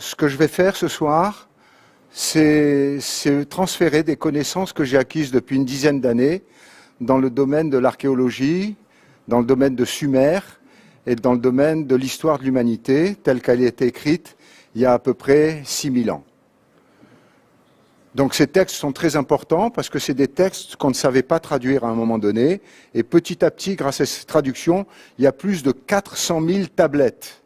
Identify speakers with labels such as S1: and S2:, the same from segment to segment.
S1: ce que je vais faire ce soir, c'est transférer des connaissances que j'ai acquises depuis une dizaine d'années dans le domaine de l'archéologie, dans le domaine de Sumer et dans le domaine de l'histoire de l'humanité, telle qu'elle a été écrite il y a à peu près 6000 ans. Donc ces textes sont très importants parce que c'est des textes qu'on ne savait pas traduire à un moment donné. Et petit à petit, grâce à ces traductions, il y a plus de 400 000 tablettes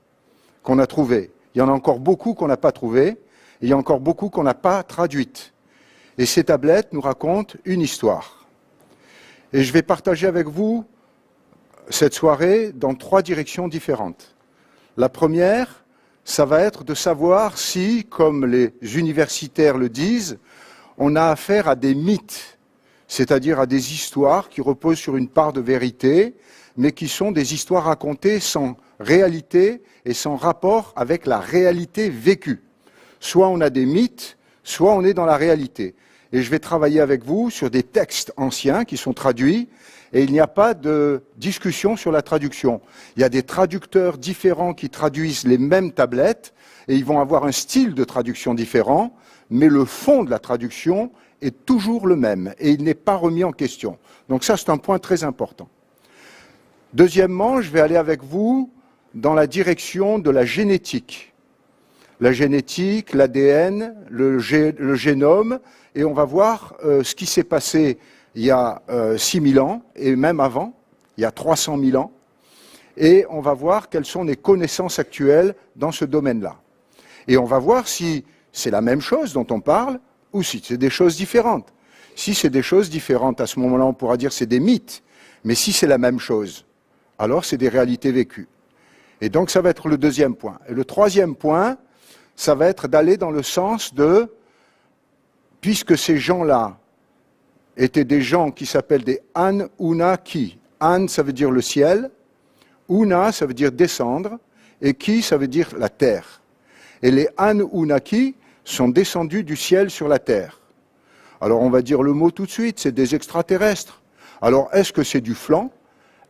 S1: qu'on a trouvées. Il y en a encore beaucoup qu'on n'a pas trouvées, et il y a encore beaucoup qu'on n'a pas traduites. Et ces tablettes nous racontent une histoire. Et je vais partager avec vous cette soirée dans 3 directions différentes. La première, ça va être de savoir si, comme les universitaires le disent, on a affaire à des mythes, c'est-à-dire à des histoires qui reposent sur une part de vérité, mais qui sont des histoires racontées sans réalité et sans rapport avec la réalité vécue. Soit on a des mythes, soit on est dans la réalité. Et je vais travailler avec vous sur des textes anciens qui sont traduits, et il n'y a pas de discussion sur la traduction. Il y a des traducteurs différents qui traduisent les mêmes tablettes, et ils vont avoir un style de traduction différent, mais le fond de la traduction est toujours le même, et il n'est pas remis en question. Donc ça, c'est un point très important. Deuxièmement, je vais aller avec vous dans la direction de la génétique. La génétique, l'ADN, le génome, et on va voir ce qui s'est passé il y a 6000 ans, et même avant, il y a 300 000 ans, et on va voir quelles sont les connaissances actuelles dans ce domaine-là. Et on va voir si c'est la même chose dont on parle, ou si c'est des choses différentes. Si c'est des choses différentes, à ce moment-là, on pourra dire que c'est des mythes, mais si c'est la même chose, alors c'est des réalités vécues. Et donc ça va être le deuxième point. Et le troisième point, ça va être d'aller dans le sens de, puisque ces gens-là étaient des gens qui s'appellent des Anunnaki. An, ça veut dire le ciel, Una, ça veut dire descendre, et Ki, ça veut dire la terre. Et les Anunnaki sont descendus du ciel sur la terre. Alors on va dire le mot tout de suite, c'est des extraterrestres. Alors est-ce que c'est du flan?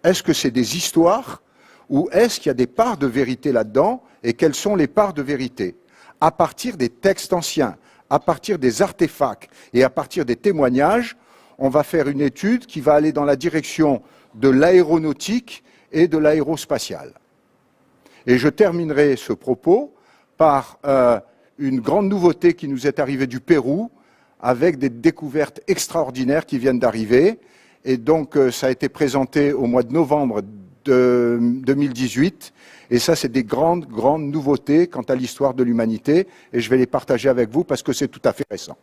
S1: Est-ce que c'est des histoires? Ou est-ce qu'il y a des parts de vérité là-dedans? Et quelles sont les parts de vérité? À partir des textes anciens, à partir des artefacts et à partir des témoignages, on va faire une étude qui va aller dans la direction de l'aéronautique et de l'aérospatiale. Et je terminerai ce propos par une grande nouveauté qui nous est arrivée du Pérou, avec des découvertes extraordinaires qui viennent d'arriver. Et donc, ça a été présenté au mois de novembre 2018. Et ça, c'est des grandes nouveautés quant à l'histoire de l'humanité. Et je vais les partager avec vous parce que c'est tout à fait récent.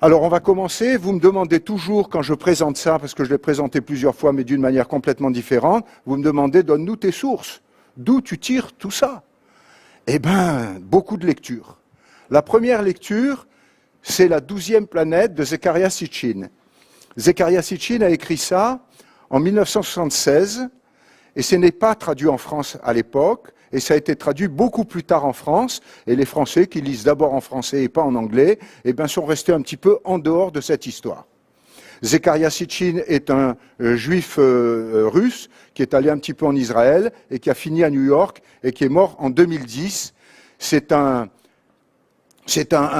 S1: Alors, on va commencer. Vous me demandez toujours, quand je présente ça, parce que je l'ai présenté plusieurs fois, mais d'une manière complètement différente, vous me demandez, donne-nous tes sources. D'où tu tires tout ça? Eh bien, beaucoup de lectures. La première lecture, c'est la 12e planète de Zecharia Sitchin. Zecharia Sitchin a écrit ça en 1976, et ce n'est pas traduit en France à l'époque, et ça a été traduit beaucoup plus tard en France, et les Français qui lisent d'abord en français et pas en anglais, eh bien, sont restés un petit peu en dehors de cette histoire. Zecharia Sitchin est un juif russe qui est allé un petit peu en Israël et qui a fini à New York et qui est mort en 2010. C'est un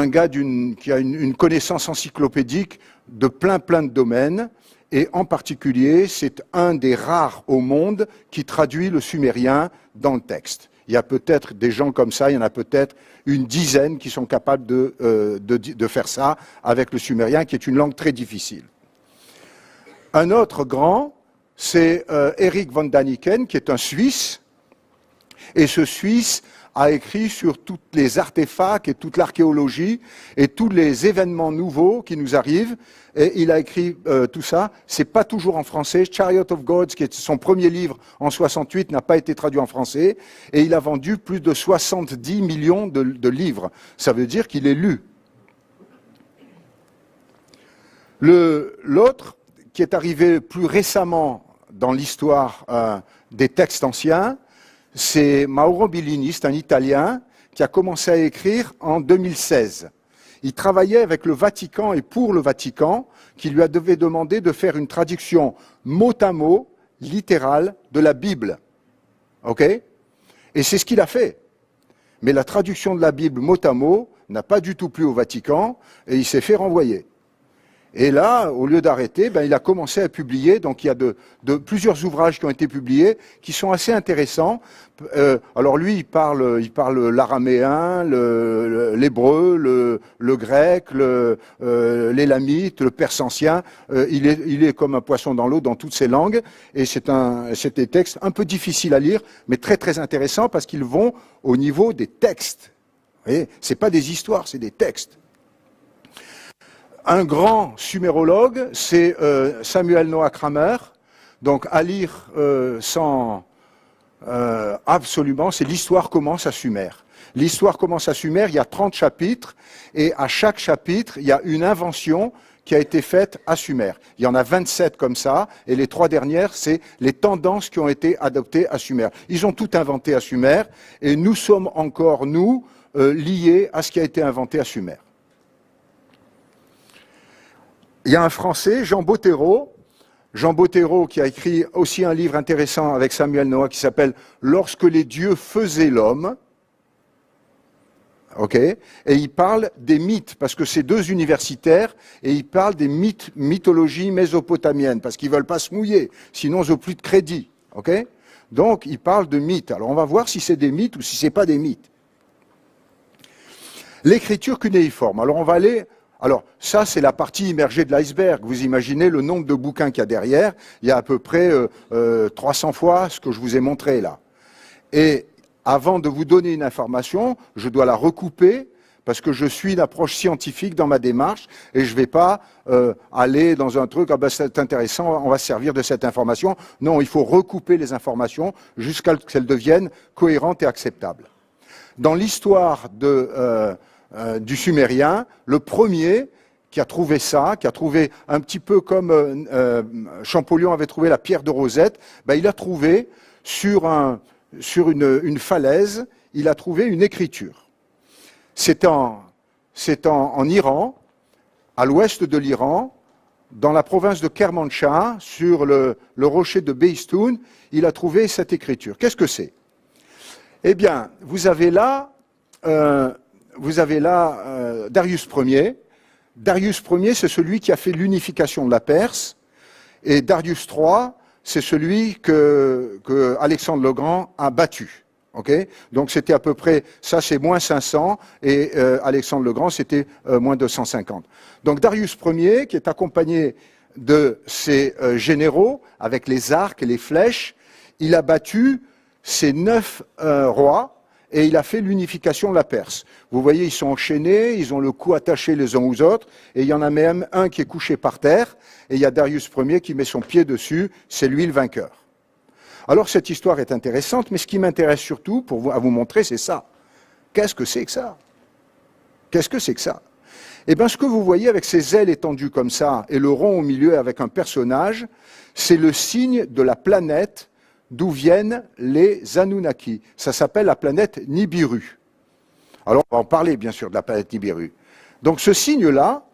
S1: gars qui a une connaissance encyclopédique de plein de domaines, et en particulier, c'est un des rares au monde qui traduit le sumérien dans le texte. Il y a peut-être des gens comme ça, il y en a peut-être une dizaine qui sont capables de faire ça avec le sumérien, qui est une langue très difficile. Un autre grand, c'est Erich von Däniken, qui est un Suisse, et ce Suisse a écrit sur tous les artefacts et toute l'archéologie et tous les événements nouveaux qui nous arrivent, et il a écrit tout ça. C'est pas toujours en français. Chariot of Gods, qui est son premier livre en 68, n'a pas été traduit en français, et il a vendu plus de 70 millions de livres. Ça veut dire qu'il est lu. L'autre, qui est arrivé plus récemment dans l'histoire des textes anciens, c'est Mauro Billini, c'est un Italien qui a commencé à écrire en 2016. Il travaillait avec le Vatican et pour le Vatican, qui lui devait demander de faire une traduction mot à mot, littérale, de la Bible. OK? Et c'est ce qu'il a fait. Mais la traduction de la Bible mot à mot n'a pas du tout plu au Vatican et il s'est fait renvoyer. Et là, au lieu d'arrêter, il a commencé à publier. Donc il y a plusieurs ouvrages qui ont été publiés, qui sont assez intéressants. Alors lui, il parle l'araméen, l'hébreu, le grec, l'élamite, le perse ancien. Il est comme un poisson dans l'eau dans toutes ces langues. Et c'est des textes un peu difficiles à lire, mais très très intéressants parce qu'ils vont au niveau des textes. Vous voyez, c'est pas des histoires, c'est des textes. Un grand sumérologue, c'est Samuel Noah Kramer. Donc à lire absolument, c'est l'histoire commence à Sumer. L'histoire commence à Sumer, il y a 30 chapitres, et à chaque chapitre, il y a une invention qui a été faite à Sumer. Il y en a 27 comme ça, et les 3 dernières, c'est les tendances qui ont été adoptées à Sumer. Ils ont tout inventé à Sumer, et nous sommes encore, nous, liés à ce qui a été inventé à Sumer. Il y a un Français, Jean Bottero, qui a écrit aussi un livre intéressant avec Samuel Noah qui s'appelle « Lorsque les dieux faisaient l'homme ». Okay. Et il parle des mythes, parce que c'est 2 universitaires, et il parle des mythologies mésopotamiennes, parce qu'ils ne veulent pas se mouiller, sinon ils n'ont plus de crédit. Okay. Donc il parle de mythes. Alors on va voir si c'est des mythes ou si ce n'est pas des mythes. L'écriture cunéiforme. Alors on va aller... Alors, ça, c'est la partie immergée de l'iceberg. Vous imaginez le nombre de bouquins qu'il y a derrière. Il y a à peu près 300 fois ce que je vous ai montré là. Et avant de vous donner une information, je dois la recouper parce que je suis une approche scientifique dans ma démarche et je ne vais pas aller dans un truc, c'est intéressant, on va se servir de cette information. Non, il faut recouper les informations jusqu'à ce qu'elles deviennent cohérentes et acceptables. Dans l'histoire du Sumérien, le premier qui a trouvé ça, qui a trouvé un petit peu comme Champollion avait trouvé la pierre de Rosette, il a trouvé sur une falaise, il a trouvé une écriture. C'est en Iran, à l'ouest de l'Iran, dans la province de Kermanshah, sur le rocher de Beistoun, il a trouvé cette écriture. Qu'est-ce que c'est? Eh bien, vous avez là Darius Ier. Darius Ier, c'est celui qui a fait l'unification de la Perse. Et Darius III, c'est celui que Alexandre le Grand a battu. Okay. Donc c'était à peu près, ça c'est moins 500, et Alexandre le Grand, c'était moins 250. Donc Darius Ier, qui est accompagné de ses généraux, avec les arcs et les flèches, il a battu ces 9 rois, et il a fait l'unification de la Perse. Vous voyez, ils sont enchaînés, ils ont le cou attaché les uns aux autres, et il y en a même un qui est couché par terre, et il y a Darius Ier qui met son pied dessus, c'est lui le vainqueur. Alors cette histoire est intéressante, mais ce qui m'intéresse surtout, à vous montrer, c'est ça. Qu'est-ce que c'est que ça? Qu'est-ce que c'est que ça? Eh bien, ce que vous voyez avec ces ailes étendues comme ça, et le rond au milieu avec un personnage, c'est le signe de la planète d'où viennent les Anunnaki. Ça s'appelle la planète Nibiru. Alors, on va en parler, bien sûr, de la planète Nibiru. Donc, ce signe-là,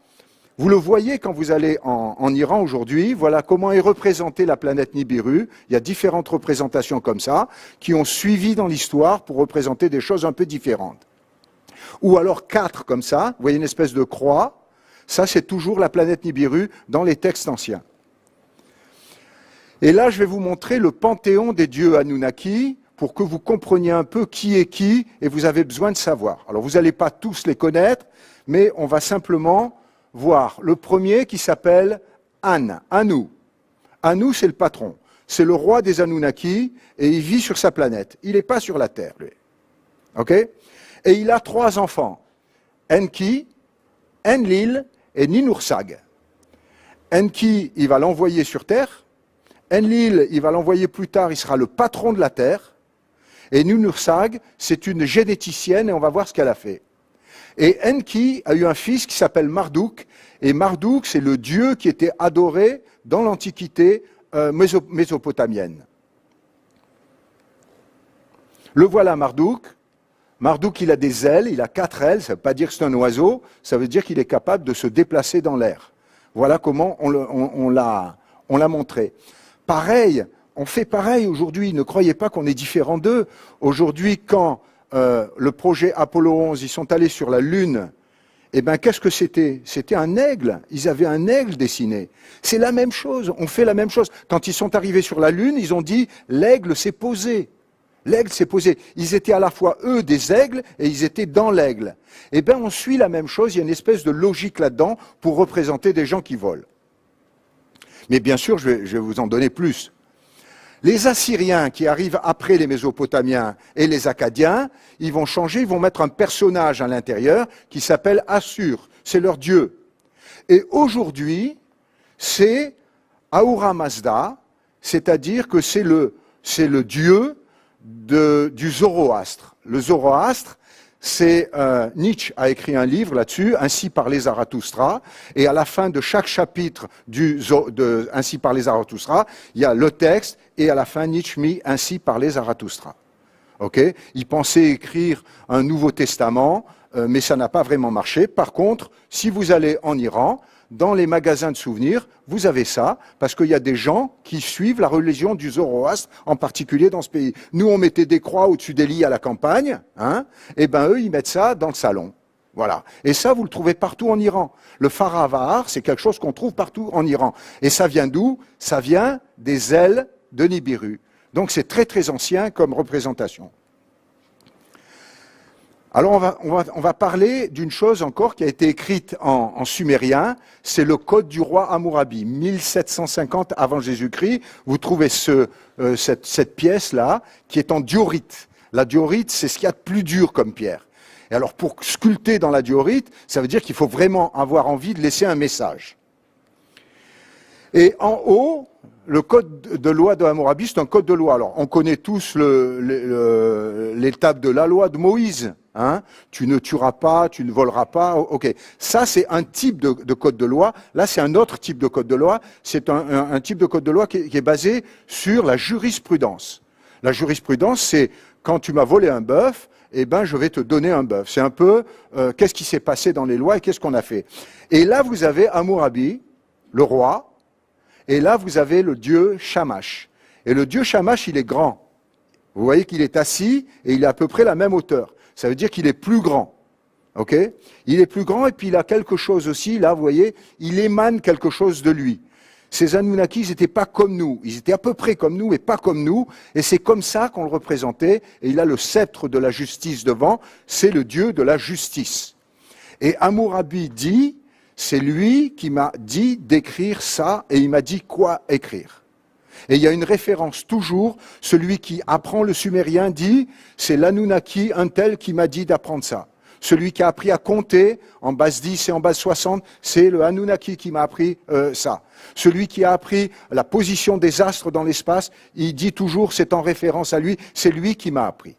S1: vous le voyez quand vous allez en Iran aujourd'hui. Voilà comment est représentée la planète Nibiru. Il y a différentes représentations comme ça, qui ont suivi dans l'histoire pour représenter des choses un peu différentes. Ou alors 4 comme ça, vous voyez une espèce de croix. Ça, c'est toujours la planète Nibiru dans les textes anciens. Et là, je vais vous montrer le panthéon des dieux Anunnaki pour que vous compreniez un peu qui est qui et vous avez besoin de savoir. Alors, vous n'allez pas tous les connaître, mais on va simplement voir le premier qui s'appelle Anu. Anu, c'est le patron. C'est le roi des Anunnaki et il vit sur sa planète. Il n'est pas sur la Terre, lui. OK? Et il a 3 enfants. Enki, Enlil et Ninursag. Enki, il va l'envoyer sur Terre. Enlil, il va l'envoyer plus tard, il sera le patron de la Terre. Et Ninursag, c'est une généticienne et on va voir ce qu'elle a fait. Et Enki a eu un fils qui s'appelle Marduk. Et Marduk, c'est le dieu qui était adoré dans l'Antiquité mésopotamienne. Le voilà Marduk. Marduk, il a des ailes, il a 4 ailes. Ça ne veut pas dire que c'est un oiseau, ça veut dire qu'il est capable de se déplacer dans l'air. Voilà comment on l'a montré. Pareil, on fait pareil aujourd'hui. Ne croyez pas qu'on est différent d'eux. Aujourd'hui, quand le projet Apollo 11, ils sont allés sur la Lune, eh bien, qu'est-ce que c'était? C'était un aigle. Ils avaient un aigle dessiné. C'est la même chose. On fait la même chose. Quand ils sont arrivés sur la Lune, ils ont dit l'aigle s'est posé. L'aigle s'est posé. Ils étaient à la fois, eux, des aigles, et ils étaient dans l'aigle. Eh bien, on suit la même chose. Il y a une espèce de logique là-dedans pour représenter des gens qui volent. Mais bien sûr, je vais vous en donner plus. Les Assyriens qui arrivent après les Mésopotamiens et les Akkadiens, ils vont changer, ils vont mettre un personnage à l'intérieur qui s'appelle Assur. C'est leur dieu. Et aujourd'hui, c'est Ahura Mazda, c'est-à-dire que c'est le dieu du Zoroastre. Le Zoroastre, c'est Nietzsche a écrit un livre là-dessus, Ainsi parlait Zarathustra, et à la fin de chaque chapitre de Ainsi parlait Zarathustra, il y a le texte, et à la fin Nietzsche mit Ainsi parlait Zarathustra. Okay, il pensait écrire un Nouveau Testament, mais ça n'a pas vraiment marché. Par contre, si vous allez en Iran, dans les magasins de souvenirs, vous avez ça, parce qu'il y a des gens qui suivent la religion du Zoroastre, en particulier dans ce pays. Nous, on mettait des croix au-dessus des lits à la campagne, hein, et ben eux, ils mettent ça dans le salon. Voilà. Et ça, vous le trouvez partout en Iran. Le Faravar, c'est quelque chose qu'on trouve partout en Iran. Et ça vient d'où? Ça vient des ailes de Nibiru. Donc c'est très très ancien comme représentation. Alors on va parler d'une chose encore qui a été écrite en sumérien, c'est le code du roi Hammurabi, 1750 avant Jésus-Christ. Vous trouvez cette pièce-là qui est en diorite. La diorite, c'est ce qu'il y a de plus dur comme pierre. Et alors pour sculpter dans la diorite, ça veut dire qu'il faut vraiment avoir envie de laisser un message. Et en haut, le code de loi de Hammurabi, c'est un code de loi. Alors, on connaît tous l'étape de la loi de Moïse. Hein, tu ne tueras pas, tu ne voleras pas. Ok, ça c'est un type de code de loi. Là, c'est un autre type de code de loi. C'est un type de code de loi qui est basé sur la jurisprudence. La jurisprudence, c'est quand tu m'as volé un bœuf, eh ben, je vais te donner un bœuf. C'est un peu qu'est-ce qui s'est passé dans les lois et qu'est-ce qu'on a fait. Et là, vous avez Hammurabi, le roi. Et là, vous avez le dieu Shamash. Et le dieu Shamash, il est grand. Vous voyez qu'il est assis et il est à peu près la même hauteur. Ça veut dire qu'il est plus grand. Ok? Il est plus grand et puis il a quelque chose aussi, là, vous voyez, il émane quelque chose de lui. Ces Anunnakis, ils n'étaient pas comme nous. Ils étaient à peu près comme nous, mais pas comme nous. Et c'est comme ça qu'on le représentait. Et il a le sceptre de la justice devant. C'est le dieu de la justice. Et Hammurabi dit, c'est lui qui m'a dit d'écrire ça, et il m'a dit quoi écrire. Et il y a une référence toujours, celui qui apprend le sumérien dit, c'est l'Anunnaki, un tel qui m'a dit d'apprendre ça. Celui qui a appris à compter en base 10 et en base 60, c'est le Anunnaki qui m'a appris ça. Celui qui a appris la position des astres dans l'espace, il dit toujours, c'est en référence à lui, c'est lui qui m'a appris.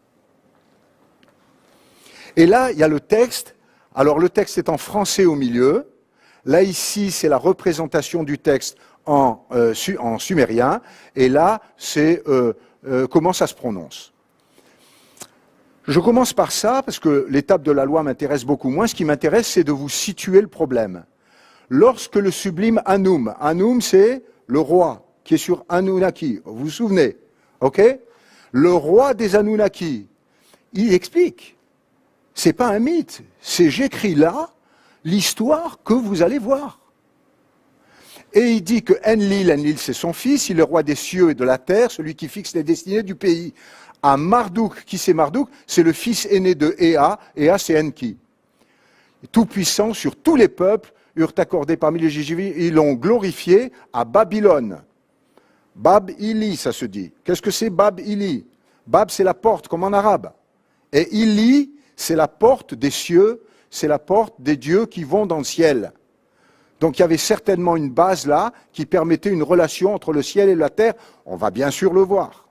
S1: Et là, il y a le texte. Alors le texte est en français au milieu. Là, ici, c'est la représentation du texte en sumérien. Et là, c'est comment ça se prononce. Je commence par ça, parce que l'étape de la loi m'intéresse beaucoup moins. Ce qui m'intéresse, c'est de vous situer le problème. Lorsque le sublime Anum, Anum, c'est le roi qui est sur Anunnaki. Vous vous souvenez? Ok? Le roi des Anunnaki, il explique. C'est pas un mythe. C'est j'écris là l'histoire que vous allez voir. Et il dit que Enlil c'est son fils, il est le roi des cieux et de la terre, celui qui fixe les destinées du pays. À Marduk, qui c'est Marduk? C'est le fils aîné de Ea, Ea c'est Enki. Tout puissant sur tous les peuples, eurent accordé parmi les Jéjivis, ils l'ont glorifié à Babylone. Bab-Ili, ça se dit. Qu'est-ce que c'est Bab-Ili? Bab, c'est la porte, comme en arabe. Et Ili, c'est la porte des cieux, c'est la porte des dieux qui vont dans le ciel. Donc il y avait certainement une base là qui permettait une relation entre le ciel et la terre. On va bien sûr le voir.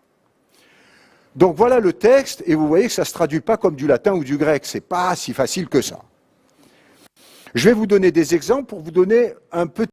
S1: Donc voilà le texte, et vous voyez que ça ne se traduit pas comme du latin ou du grec. Ce n'est pas si facile que ça. Je vais vous donner des exemples pour vous donner un petit